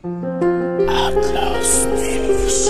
Outlaws News.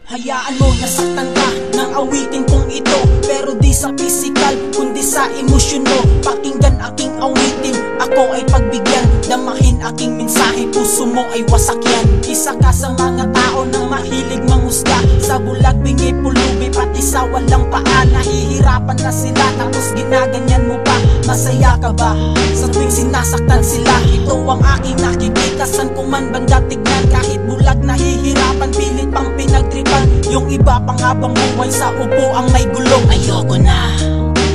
Hayaan mo nasaktan ka ng awitin kong ito, pero di sa physical, kundi sa emosyon mo. Pakinggan aking awitin, ako ay pagbigyan. Damahin aking mensahe, puso mo ay wasak yan. Isa ka sa mga tao na mahilig mangusga, sa bulag bingi pulubi, pati sa walang paa. Nahihirapan na sila, tapos ginaganyan mo pa. Masaya ka ba sa tuwing sinasaktan sila? Ito ang aking nakikita, san ko man banda tignan. Kahit bulag nahihirapan, pilit pang pinagtripan. Yung iba pang habang buhay sa upo ang may gulong. Ayoko na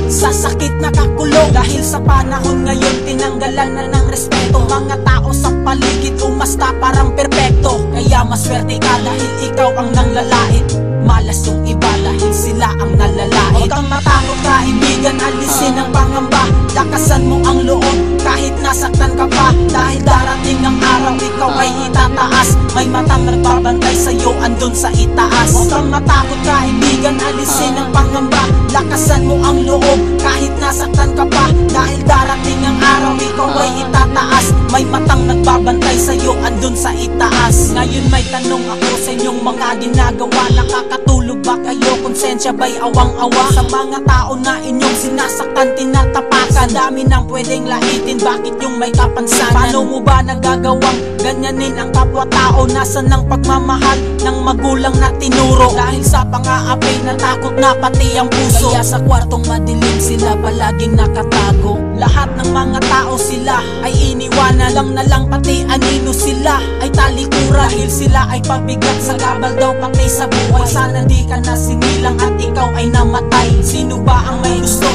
sa sakit nakakulong, dahil sa panahon ngayon tinanggalan na ng respeto. Mga tao sa paligid umasta parang perpekto. Kaya maswerte ka dahil ikaw ang nanglalait. Malas yung iba dahil sila ang nalalait. Huwag kang matakot kaibigan, alisin ang pangamba. Lakasan mo ang loob kahit nasaktan ka pa, dahil darating ang araw ikaw ay itataas. May matang nagbabantay sa'yo andun sa itaas. Huwag kang matakot kaibigan, alisin ang pangamba. Lakasan mo ang loob kahit nasaktan ka pa, dahil darating ang araw ikaw ay itataas. May matang nagbabantay sa'yo andun sa itaas. Ngayon may tanong ako sa inyong mga ginagawa. Nakakatulog ba kayo? Konsensya ba'y awang-awa? Sa mga tao na inyong sinasaktan, tinatapakan, dami nang pwedeng laitin, bakit yung may kapansanan? Paano mo ba nagagawang ganyanin ang kapwa-tao? Nasaan ang pagmamahal ng magulang na tinuro? Dahil sa pang-aapi, natakot na pati ang puso. Kaya sa kwartong madilim sila palaging nakatago. Lahat ng mga tao sila ay iniwanan lang na lang, pati anino sila ay talikura. Dahil sila ay pabigat sa gabal daw pati sa buhay. Sana di ka na sinilang at ikaw ay namatay. Sino ba ang may gusto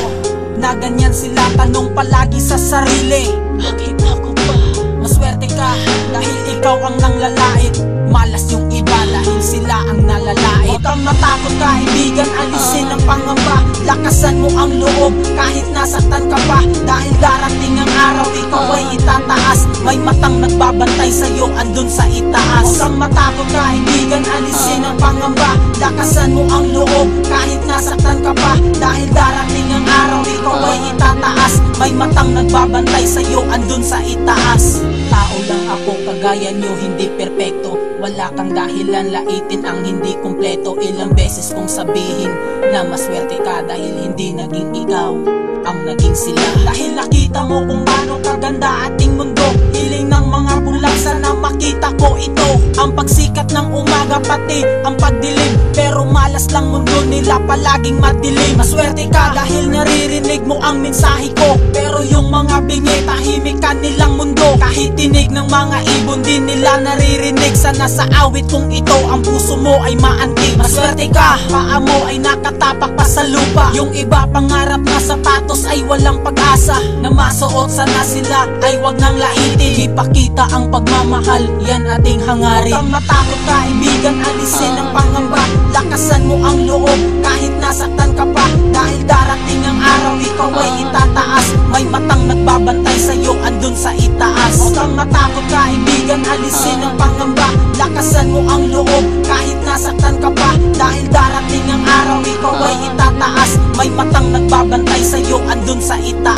na ganyan sila? Tanong palagi sa sarili, bakit ako ba? Maswerte ka dahil ikaw ang nanglalait. Malas yung iba dahil sila ang nalalait. Huwag kang matakot kaibigan, alisin ang pangamba. Lakasan mo ang loob kahit nasaktan ka pa, dahil darating ang araw ikaw ay itataas. May matang nagbabantay sa'yo andun sa itaas. Huwag kang matakot kaibigan, alisin ang pangamba. Lakasan mo ang loob kahit nasaktan ka pa, dahil darating ang araw ikaw ay itataas. May matang nagbabantay sa'yo andun sa itaas. Tao lang ako kagaya nyo, hindi perpekto. Wala kang dahilan laitin ang hindi kumpleto. Ilang beses kong sabihin na maswerte ka dahil hindi naging ikaw ang naging sila. Dahil nakita mo kung paano kaganda ating mundo. Hiling ng mga bulag, sana makita ko ito. Ang pagsikat ng umaga pati ang pagdilim, pero malas lang mundo nila palaging madilim. Maswerte ka dahil naririnig mo ang mensahe ko, pero yung mga bingi tahimik kanilang mundo. Kahit tinig ng mga ibon din nila naririnig. Sana sa awit kong ito ang puso mo ay maantig. Maswerte ka, paa mo ay nakatapak pa sa lupa. Yung iba pangarap na sapatos ay walang pag-asa na masuot. Sana sila ay wag nang laitin. Ipakita ang pagmamahal, yan ating hangarin. Huwag kang matakot kaibigan, alisin ang pangamba. Lakasan mo ang loob kahit nasaktan ka pa, dahil darating ang araw ikaw ay itataas. May matang nagbabantay sa'yo andun sa itaas. Huwag kang matakot kaibigan, alisin ang pangamba. Lakasan mo ang loob kahit nasaktan ka pa, dahil darating ang araw ikaw ay itataas. May matang nagbabantay sa'yo andun sa itaas.